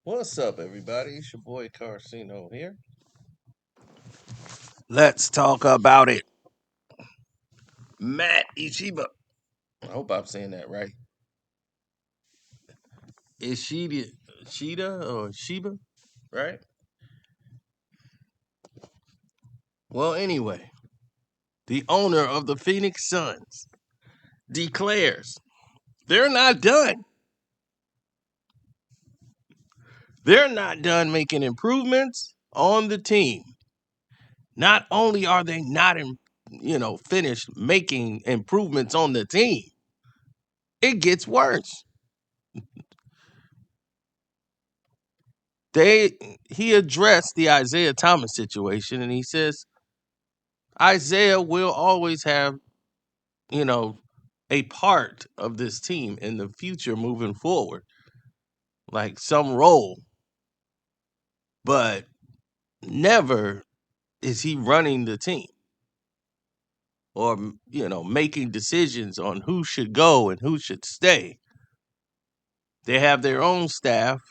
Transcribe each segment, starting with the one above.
What's up, everybody? It's your boy Carcino here. Let's talk about it. Matt Ishiba. I hope I'm saying that right. Ishida or Shiba, right? Well, anyway, the owner of the Phoenix Suns declares they're not done. They're not done making improvements on the team. Not only are they not, finished making improvements on the team, it gets worse. He addressed the Isaiah Thomas situation, and he says Isaiah will always have, you know, a part of this team in the future moving forward, like some role, but never is he running the team or, making decisions on who should go and who should stay. They have their own staff,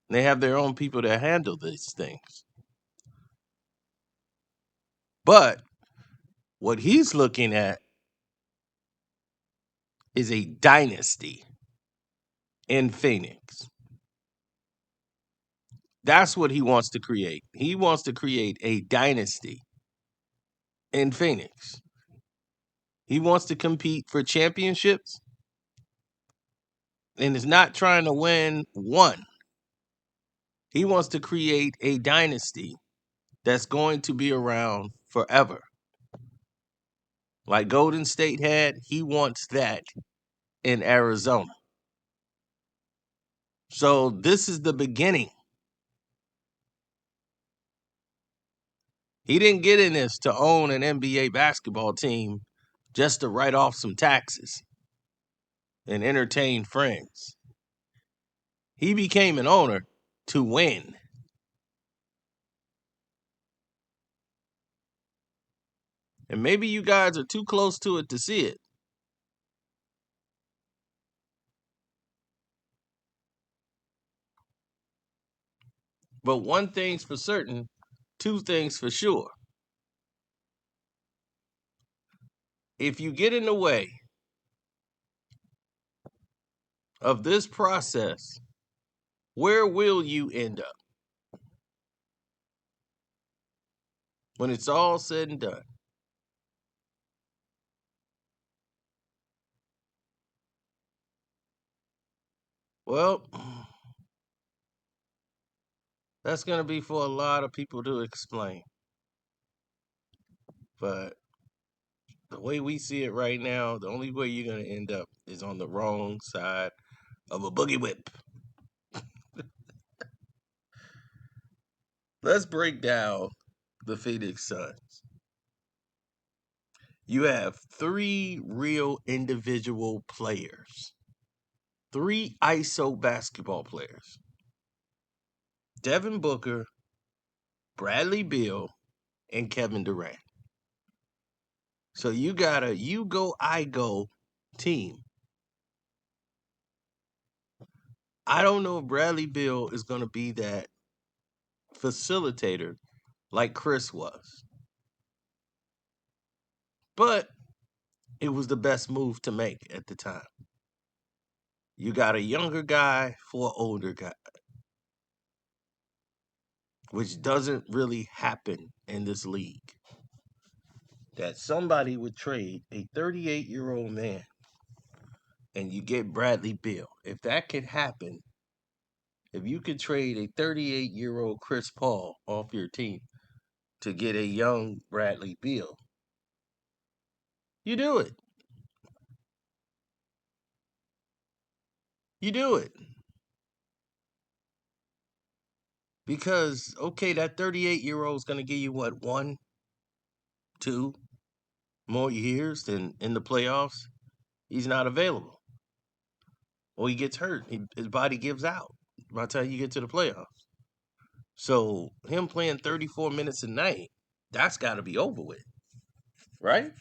they have their own people that handle these things. But what he's looking at is a dynasty in Phoenix. That's what he wants to create. He wants to create a dynasty in Phoenix. He wants to compete for championships and is not trying to win one. He wants to create a dynasty that's going to be around forever. Like Golden State had, he wants that in Arizona. So this is the beginning. He didn't get in this to own an NBA basketball team just to write off some taxes and entertain friends. He became an owner to win. And maybe you guys are too close to it to see it. But one thing's for certain, two things for sure. If you get in the way of this process, where will you end up when it's all said and done? Well, that's going to be for a lot of people to explain. But the way we see it right now, the only way you're going to end up is on the wrong side of a boogie whip. Let's break down the Phoenix Suns. You have three real individual players, three ISO basketball players: Devin Booker, Bradley Beal, and Kevin Durant. So you got a you go, I go team. I don't know if Bradley Beal is going to be that facilitator like Chris was, but it was the best move to make at the time. You got a younger guy for an older guy, which doesn't really happen in this league. That somebody would trade a 38-year-old man and you get Bradley Beal. If that could happen, if you could trade a 38-year-old Chris Paul off your team to get a young Bradley Beal, you do it. You do it. Because, okay, that 38-year-old is going to give you what, one, two more years than in the playoffs? He's not available. Or he gets hurt. His body gives out by the time you get to the playoffs. So him playing 34 minutes a night, that's got to be over with, right?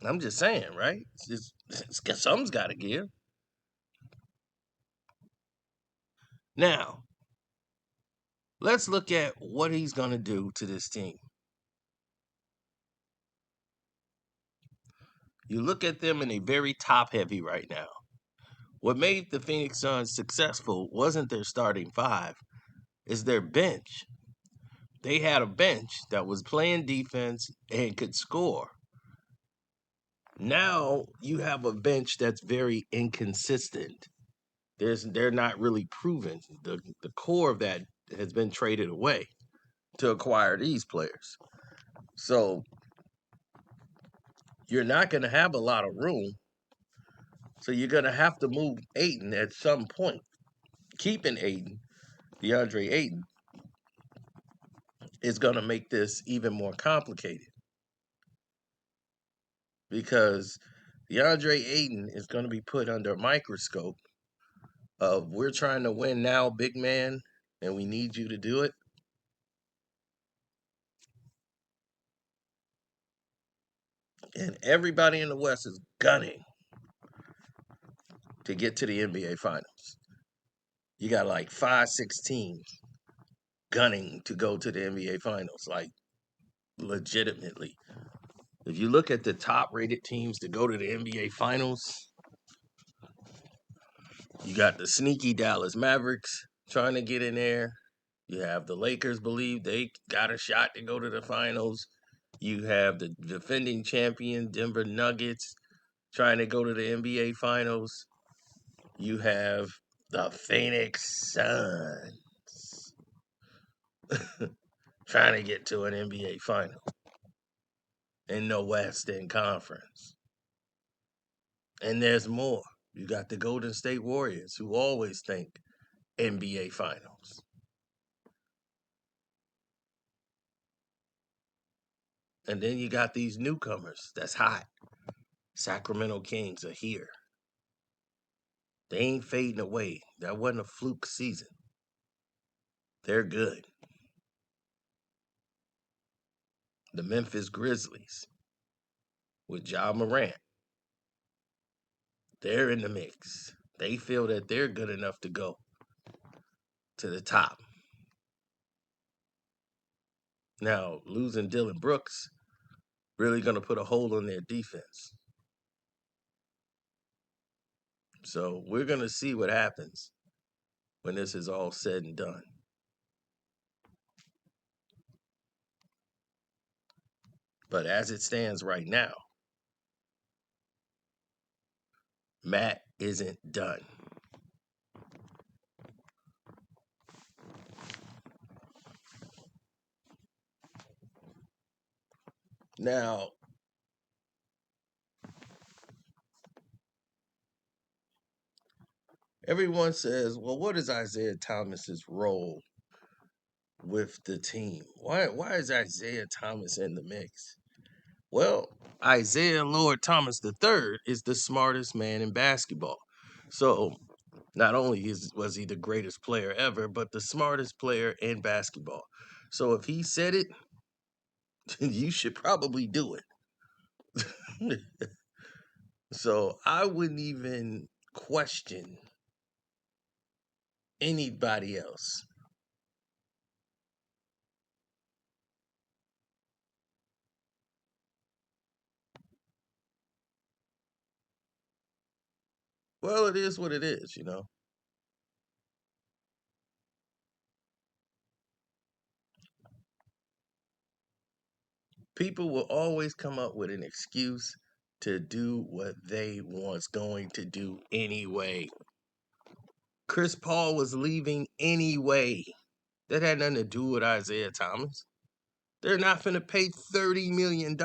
I'm just saying, right? Something's got to give. Now, let's look at what he's going to do to this team. You look at them and they're very top heavy right now. What made the Phoenix Suns successful wasn't their starting five, it's their bench. They had a bench that was playing defense and could score. Now you have a bench that's very inconsistent. They're not really proven. The core of that has been traded away to acquire these players. So you're not going to have a lot of room. So you're going to have to move Ayton at some point. Keeping Ayton, DeAndre Ayton, is going to make this even more complicated because DeAndre Ayton is going to be put under a microscope of we're trying to win now, big man, and we need you to do it. And everybody in the West is gunning to get to the NBA Finals. You got like 5, 6 teams gunning to go to the NBA Finals, like legitimately. If you look at the top rated teams to go to the NBA Finals, you got the sneaky Dallas Mavericks trying to get in there. You have the Lakers believe they got a shot to go to the finals. You have the defending champion Denver Nuggets trying to go to the NBA Finals. You have the Phoenix Suns trying to get to an NBA Final in the Western Conference. And there's more. You got the Golden State Warriors who always think NBA Finals. And then you got these newcomers that's hot. Sacramento Kings are here. They ain't fading away. That wasn't a fluke season. They're good. The Memphis Grizzlies with Ja Morant. They're in the mix. They feel that they're good enough to go to the top. Now, losing Dylan Brooks really going to put a hole on their defense. So we're going to see what happens when this is all said and done. But as it stands right now, Matt isn't done. Now, everyone says, well, what is Isaiah Thomas's role with the team? Why is Isaiah Thomas in the mix? Well, Isaiah Lord Thomas III is the smartest man in basketball. So not only was he the greatest player ever, but the smartest player in basketball. So if he said it, you should probably do it. So I wouldn't even question anybody else. Well, it is what it is. People will always come up with an excuse to do what they was going to do anyway. Chris Paul was leaving anyway. That had nothing to do with Isaiah Thomas. They're not going to pay $30 million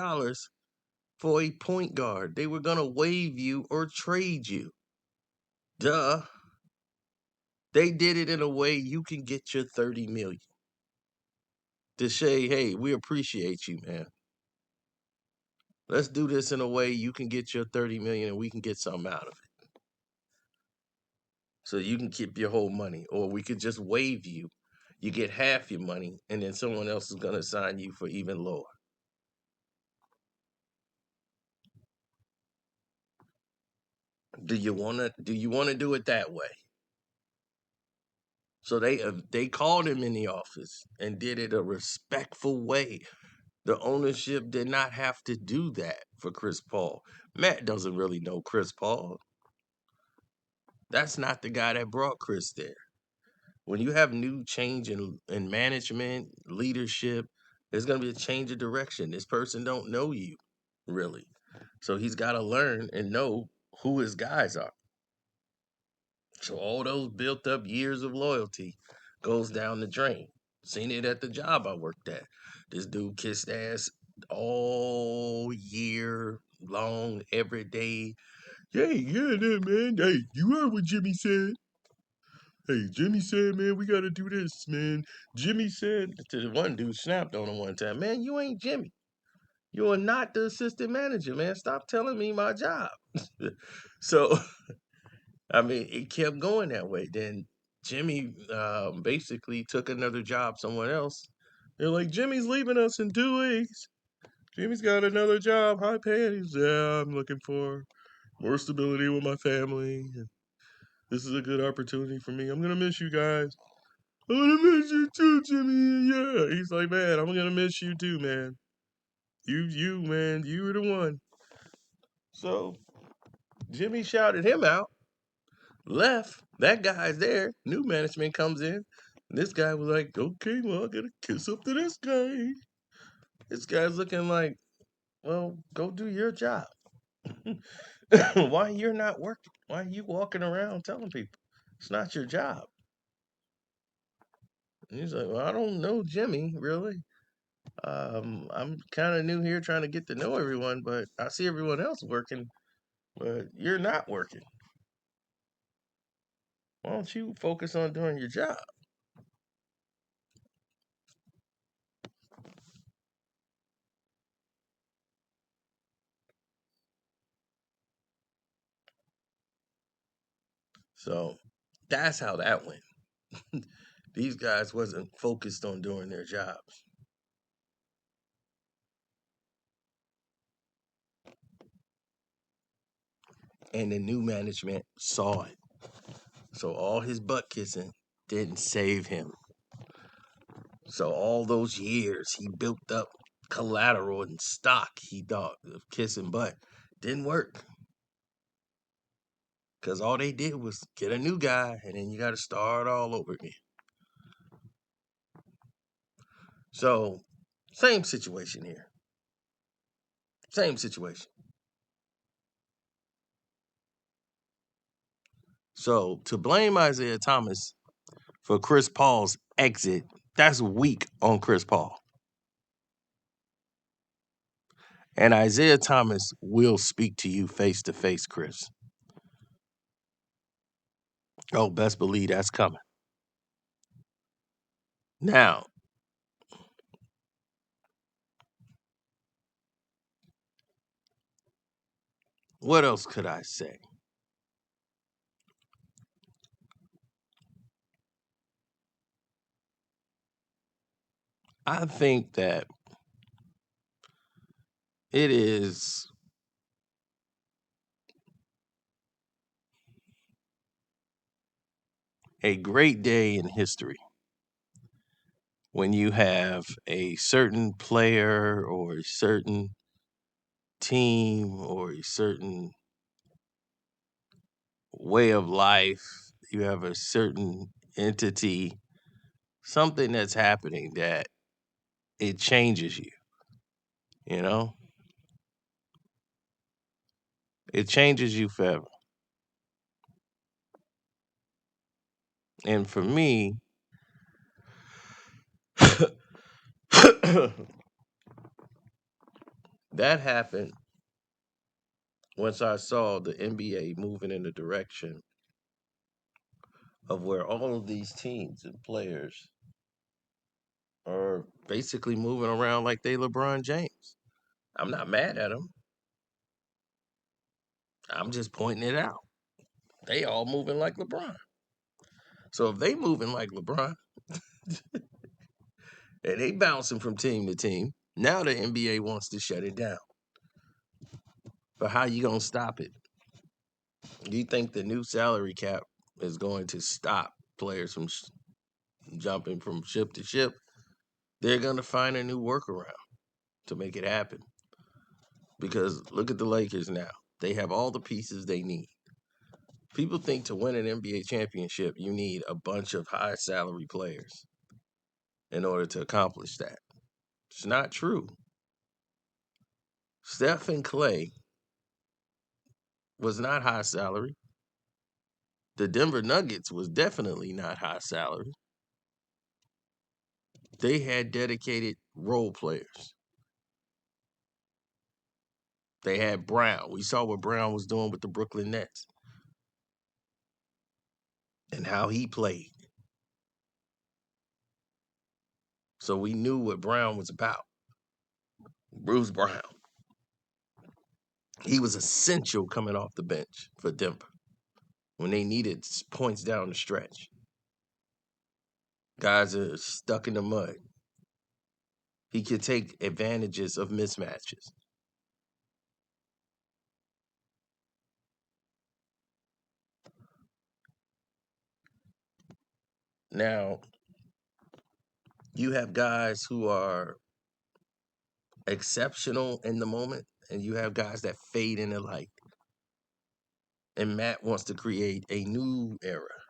for a point guard. They were going to waive you or trade you. Duh. They did it in a way you can get your $30 million. To say, hey, we appreciate you, man. Let's do this in a way you can get your $30 million and we can get something out of it. So you can keep your whole money. Or we could just waive you. You get half your money, and then someone else is going to sign you for even lower. Do you wanna do it that way? So they called him in the office and did it a respectful way. The ownership did not have to do that for Chris Paul. Matt doesn't really know Chris Paul. That's not the guy that brought Chris there. When you have new change in management, leadership, there's gonna be a change of direction. This person don't know you, really. So he's gotta learn and know who his guys are. So all those built up years of loyalty goes down the drain. Seen it at the job I worked at. This dude kissed ass all year long, every day. Yeah, man. Hey, you heard what Jimmy said. Hey, Jimmy said, man, we gotta do this, man. Jimmy said to the one dude snapped on him one time, man, you ain't Jimmy. You are not the assistant manager, man. Stop telling me my job. So I mean, it kept going that way. Then Jimmy basically took another job somewhere else. They're like, Jimmy's leaving us in 2 weeks. Jimmy's got another job, high paying. He's, yeah, I'm looking for more stability with my family. This is a good opportunity for me. I'm gonna miss you guys. I'm gonna miss you too, Jimmy. Yeah. He's like, man, I'm gonna miss you too, man. Man, you were the one. So Jimmy shouted him out. Left. That guy's there. New management comes in. This guy was like, okay, well, I gotta kiss up to this guy. This guy's looking like, well, go do your job. Why you're not working? Why are you walking around telling people it's not your job? And he's like, well, I don't know Jimmy really. I'm kind of new here, trying to get to know everyone, but I see everyone else working, but you're not working. Why don't you focus on doing your job? So that's how that went. These guys wasn't focused on doing their jobs. And the new management saw it. So all his butt kissing didn't save him. So all those years he built up collateral and stock he thought of kissing butt didn't work. Cause all they did was get a new guy and then you gotta start all over again. So same situation here. Same situation. So to blame Isaiah Thomas for Chris Paul's exit, that's weak on Chris Paul. And Isaiah Thomas will speak to you face to face, Chris. Oh, best believe that's coming. Now, what else could I say? I think that it is a great day in history when you have a certain player or a certain team or a certain way of life, you have a certain entity, something that's happening that it changes you, you know? It changes you forever. And for me, that happened once I saw the NBA moving in the direction of where all of these teams and players are basically moving around like they LeBron James. I'm not mad at them. I'm just pointing it out. They all moving like LeBron. So if they moving like LeBron and they bouncing from team to team, now the NBA wants to shut it down. But how you gonna stop it? Do you think the new salary cap is going to stop players from jumping from ship to ship? They're going to find a new workaround to make it happen. Because look at the Lakers now. They have all the pieces they need. People think to win an NBA championship, you need a bunch of high salary players in order to accomplish that. It's not true. Steph and Clay was not high salary. The Denver Nuggets was definitely not high salary. They had dedicated role players. They had Brown. We saw what Brown was doing with the Brooklyn Nets and how he played. So we knew what Brown was about. Bruce Brown. He was essential coming off the bench for Denver when they needed points down the stretch. Guys are stuck in the mud. He could take advantages of mismatches. Now, you have guys who are exceptional in the moment, and you have guys that fade in the light. And Matt wants to create a new era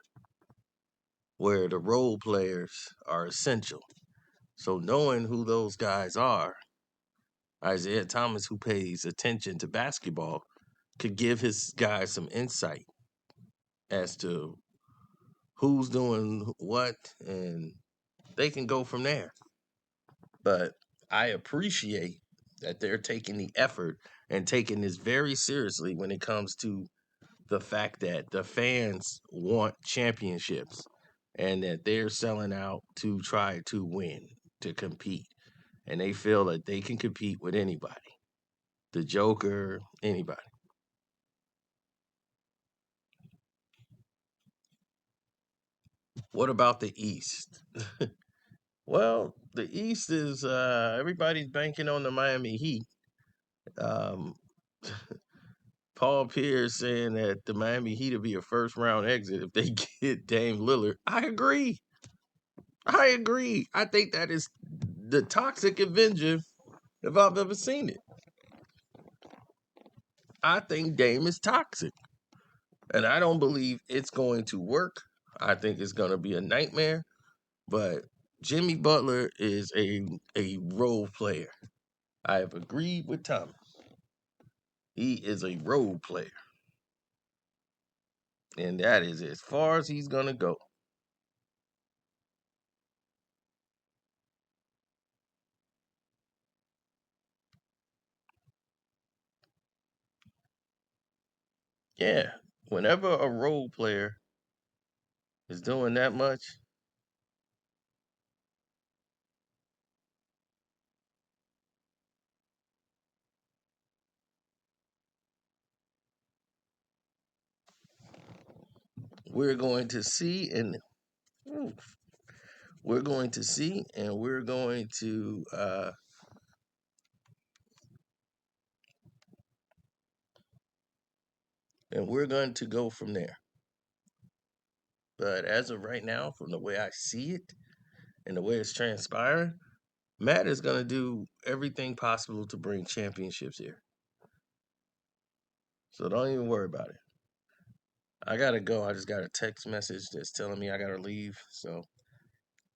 where the role players are essential. So knowing who those guys are, Isaiah Thomas, who pays attention to basketball, could give his guys some insight as to who's doing what, and they can go from there. But I appreciate that they're taking the effort and taking this very seriously when it comes to the fact that the fans want championships and that they're selling out to try to win, to compete. And they feel that they can compete with anybody, the Joker, anybody. What about the East? Well, the East is everybody's banking on the Miami Heat. Um, Paul Pierce saying that the Miami Heat will be a first round exit if they get Dame Lillard. I agree. I agree. I think that is the toxic Avenger if I've ever seen it. I think Dame is toxic. And I don't believe it's going to work. I think it's going to be a nightmare. But Jimmy Butler is a role player. I have agreed with Thomas. He is a role player. And that is as far as he's going to go. Yeah. Whenever a role player is doing that much, we're going to see and we're going to see and we're going to go from there. But as of right now, from the way I see it and the way it's transpiring, Matt is going to do everything possible to bring championships here. So don't even worry about it. I got to go. I just got a text message that's telling me I got to leave. So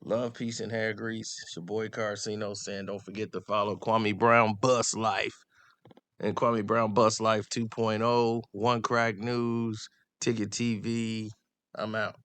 love, peace, and hair grease. It's your boy Carcino saying don't forget to follow Kwame Brown Bus Life and Kwame Brown Bus Life 2.0, One Crack News, Ticket TV. I'm out.